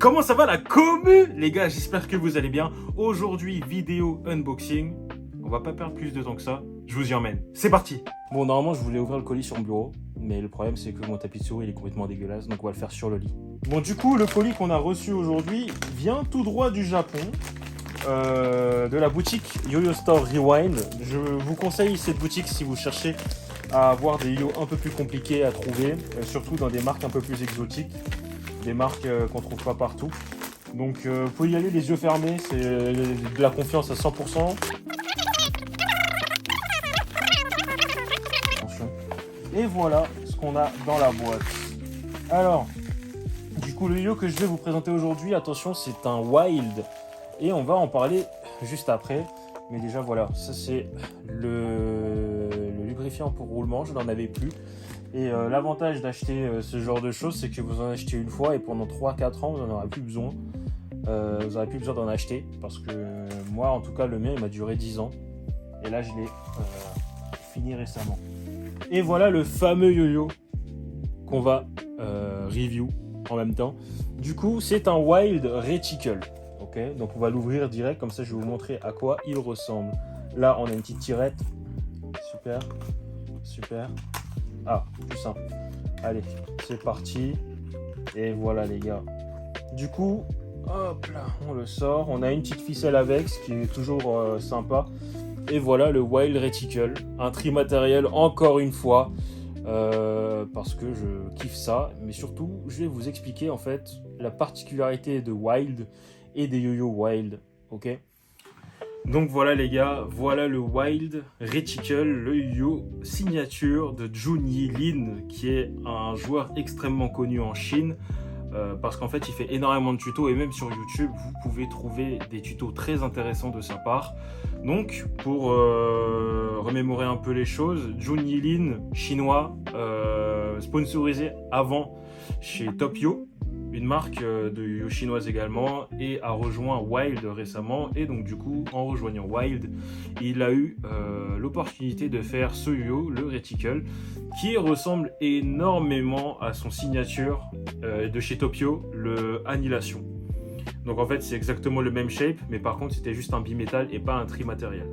Comment ça va la commu? Les gars, j'espère que vous allez bien. Aujourd'hui, vidéo unboxing. On va pas perdre plus de temps que ça. Je vous y emmène. C'est parti. Bon, normalement, je voulais ouvrir le colis sur mon bureau. Mais le problème, c'est que mon tapis de souris, il est complètement dégueulasse. Donc, on va le faire sur le lit. Bon, du coup, le colis qu'on a reçu aujourd'hui vient tout droit du Japon. De la boutique Yo-Yo Store Rewind. Je vous conseille cette boutique si vous cherchez à avoir des yo un peu plus compliqués à trouver. Surtout dans des marques un peu plus exotiques. Des marques qu'on trouve pas partout. Donc vous pouvez y aller les yeux fermés, c'est de la confiance à 100%. Attention. Et voilà ce qu'on a dans la boîte. Alors, du coup le yo que je vais vous présenter aujourd'hui, attention, c'est un Wild. Et on va en parler juste après. Mais déjà voilà, ça c'est le lubrifiant pour roulement, je n'en avais plus. Et l'avantage d'acheter ce genre de choses, c'est que vous en achetez une fois et pendant 3-4 ans, vous n'en aurez plus besoin. Vous n'aurez plus besoin d'en acheter parce que moi, en tout cas, le mien, il m'a duré 10 ans. Et là, je l'ai fini récemment. Et voilà le fameux yo-yo qu'on va review en même temps. Du coup, c'est un Wild Reticle. Okay, donc on va l'ouvrir direct, comme ça je vais vous montrer à quoi il ressemble. Là, on a une petite tirette. Super, super. Ah, tout simple. Allez, c'est parti. Et voilà les gars. Du coup, hop là, on le sort. On a une petite ficelle avec, ce qui est toujours sympa. Et voilà le Wild Reticle. Un trimatériel encore une fois. Parce que je kiffe ça. Mais surtout, je vais vous expliquer en fait la particularité de Wild et des yo-yo Wild. Ok ? Donc voilà les gars, voilà le Wild Reticle, le yo signature de Jun Yi-Lin, qui est un joueur extrêmement connu en Chine, parce qu'en fait il fait énormément de tutos et même sur YouTube vous pouvez trouver des tutos très intéressants de sa part. Donc pour remémorer un peu les choses, Jun Yi-Lin, chinois, sponsorisé avant chez Top Yo, une marque de yo chinoise également, et a rejoint Wild récemment. Et donc du coup, en rejoignant Wild, il a eu l'opportunité de faire ce yo, le Reticle, qui ressemble énormément à son signature de chez Topio, le Annihilation. Donc en fait, c'est exactement le même shape, mais par contre, c'était juste un bimétal et pas un trimatériel.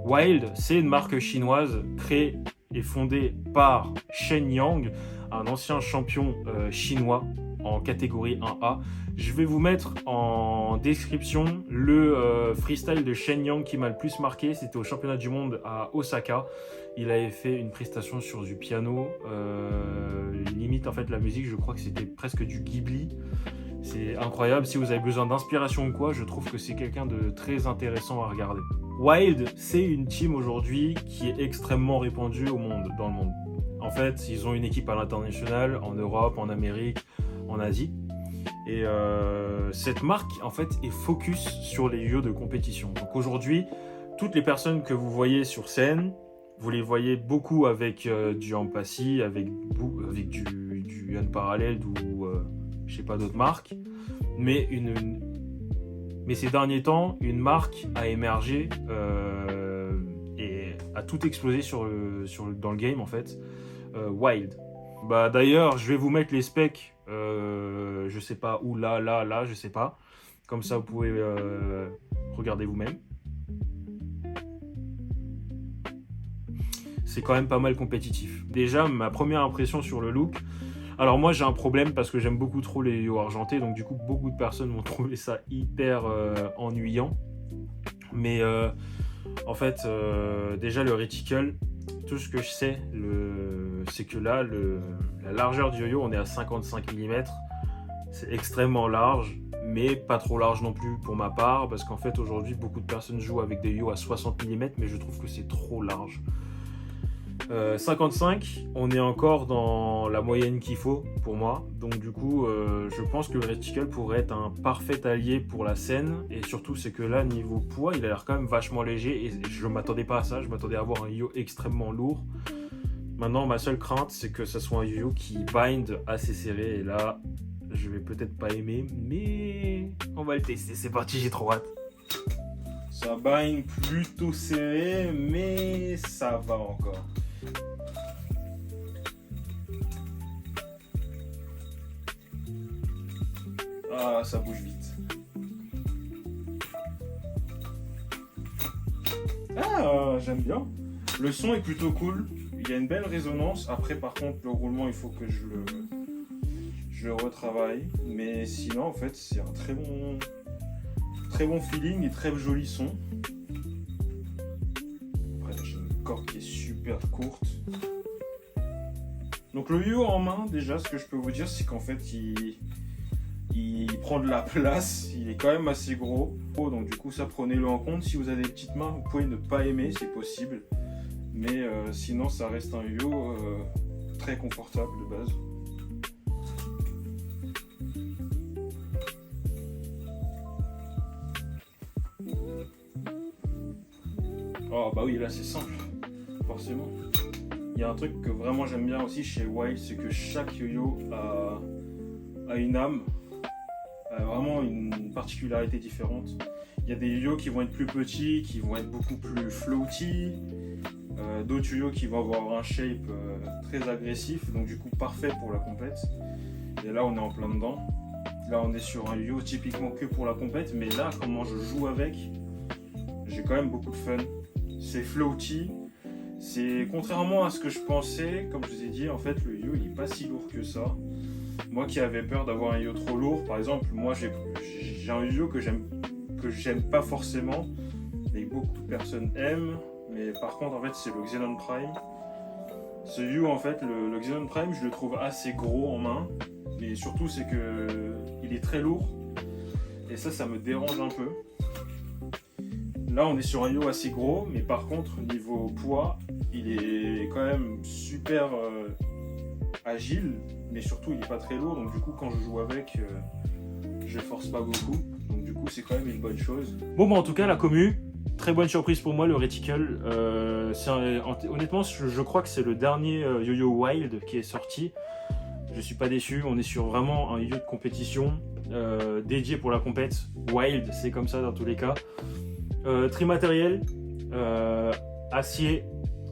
Wild, c'est une marque chinoise créée et fondée par Shen Yang, un ancien champion chinois en catégorie 1A. Je vais vous mettre en description le freestyle de Shen Yang qui m'a le plus marqué. C'était au championnat du monde à Osaka. Il avait fait une prestation sur du piano. Limite, en fait, la musique, je crois que c'était presque du Ghibli. C'est incroyable. Si vous avez besoin d'inspiration ou quoi, je trouve que c'est quelqu'un de très intéressant à regarder. Wild, c'est une team aujourd'hui qui est extrêmement répandue dans le monde. En fait, ils ont une équipe à l'international, en Europe, en Amérique, en Asie. Et cette marque, en fait, est focus sur les yo de compétition. Donc aujourd'hui, toutes les personnes que vous voyez sur scène, vous les voyez beaucoup avec du Ampassi, avec du Unparalleled ou je sais pas d'autres marques. Mais ces derniers temps, une marque a émergé et a tout explosé dans le game en fait. Wild. Bah d'ailleurs, je vais vous mettre les specs, je sais pas où, là, je sais pas. Comme ça, vous pouvez regarder vous-même. C'est quand même pas mal compétitif. Déjà, ma première impression sur le look. Alors moi, j'ai un problème parce que j'aime beaucoup trop les yo argentés, donc du coup, beaucoup de personnes vont trouver ça hyper ennuyant. Mais en fait, déjà le Reticle, tout ce que je sais, c'est que là, la largeur du yo-yo, on est à 55 mm. C'est extrêmement large, mais pas trop large non plus pour ma part, parce qu'en fait, aujourd'hui, beaucoup de personnes jouent avec des yo à 60 mm, mais je trouve que c'est trop large. 55, on est encore dans la moyenne qu'il faut pour moi. Donc du coup, je pense que le Reticle pourrait être un parfait allié pour la scène. Et surtout, c'est que là, niveau poids, il a l'air quand même vachement léger. Et je ne m'attendais pas à ça. Je m'attendais à avoir un yo extrêmement lourd. Maintenant, ma seule crainte, c'est que ce soit un yo qui bind assez serré. Et là, je vais peut-être pas aimer. Mais on va le tester. C'est parti, j'ai trop hâte. Ça bind plutôt serré, mais ça va encore. Ah, ça bouge vite. Ah, j'aime bien. Le son est plutôt cool. Il y a une belle résonance. Après, par contre, le roulement, il faut que je le retravaille. Mais sinon, en fait, c'est un très bon feeling et très joli son. Après, j'ai une corde qui est super courte. Donc le yo en main, déjà, ce que je peux vous dire, c'est qu'en fait, il prend de la place, il est quand même assez gros. Donc du coup, ça, prenez-le en compte. Si vous avez des petites mains, vous pouvez ne pas aimer, c'est possible. Mais sinon, ça reste un yo très confortable de base. Oh bah oui, là c'est simple, forcément. Il y a un truc que vraiment j'aime bien aussi chez Wild, c'est que chaque yo-yo a une âme, a vraiment une particularité différente. Il y a des yo-yo qui vont être plus petits, qui vont être beaucoup plus floaty, d'autres yo-yo qui vont avoir un shape très agressif, donc du coup parfait pour la compète. Et là on est en plein dedans. Là on est sur un yo-yo typiquement que pour la compète, mais là comment je joue avec, j'ai quand même beaucoup de fun. C'est floaty. C'est contrairement à ce que je pensais, comme je vous ai dit, en fait le yo il est pas si lourd que ça. Moi qui avais peur d'avoir un yo trop lourd, par exemple, moi j'ai un yo que j'aime pas forcément, et que beaucoup de personnes aiment, mais par contre en fait c'est le Xenon Prime. Ce yo en fait, le Xenon Prime, je le trouve assez gros en main, mais surtout c'est que il est très lourd, et ça me dérange un peu. Là, on est sur un yo assez gros, mais par contre, niveau poids, il est quand même super agile, mais surtout, il n'est pas très lourd. Donc, du coup, quand je joue avec, je force pas beaucoup. Donc, du coup, c'est quand même une bonne chose. Bon, bah, en tout cas, la commu, très bonne surprise pour moi, le Reticle. Honnêtement, je crois que c'est le dernier yo-yo Wild qui est sorti. Je suis pas déçu. On est sur vraiment un yo de compétition dédié pour la compète. Wild, c'est comme ça dans tous les cas. Trimatériel, acier,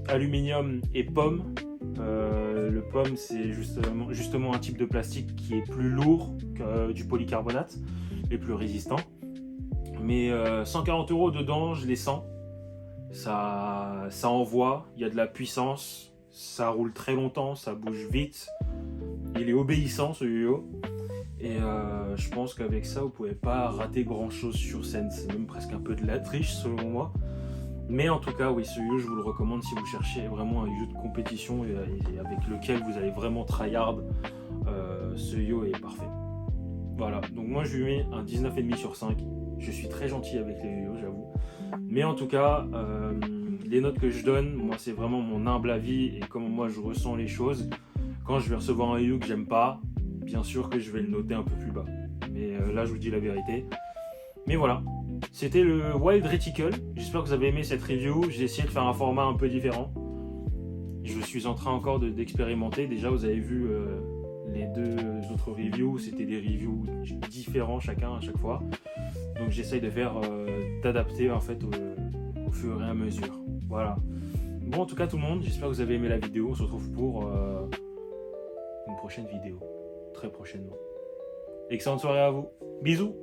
aluminium et pomme. Le pomme c'est justement un type de plastique qui est plus lourd que du polycarbonate et plus résistant. Mais 140 € dedans, je les sens. Ça envoie, il y a de la puissance, ça roule très longtemps, ça bouge vite. Il est obéissant ce yo-yo. Et je pense qu'avec ça, vous pouvez pas rater grand chose sur scène. C'est même presque un peu de la triche selon moi. Mais en tout cas, oui, ce yo, je vous le recommande si vous cherchez vraiment un yo de compétition et avec lequel vous allez vraiment tryhard. Ce yo est parfait. Voilà, donc moi je lui mets un 19,5 sur 5. Je suis très gentil avec les yo, j'avoue. Mais en tout cas, les notes que je donne, moi c'est vraiment mon humble avis et comment moi je ressens les choses. Quand je vais recevoir un yo que j'aime pas, bien sûr que je vais le noter un peu plus bas. Mais là, je vous dis la vérité. Mais voilà, c'était le Wild Reticle. J'espère que vous avez aimé cette review. J'ai essayé de faire un format un peu différent. Je suis en train encore d'expérimenter. Déjà, vous avez vu les deux autres reviews. C'était des reviews différents chacun à chaque fois. Donc, j'essaye de faire, d'adapter en fait au fur et à mesure. Voilà. Bon, en tout cas, tout le monde, j'espère que vous avez aimé la vidéo. On se retrouve pour une prochaine vidéo. Très prochainement. Excellente soirée à vous. Bisous.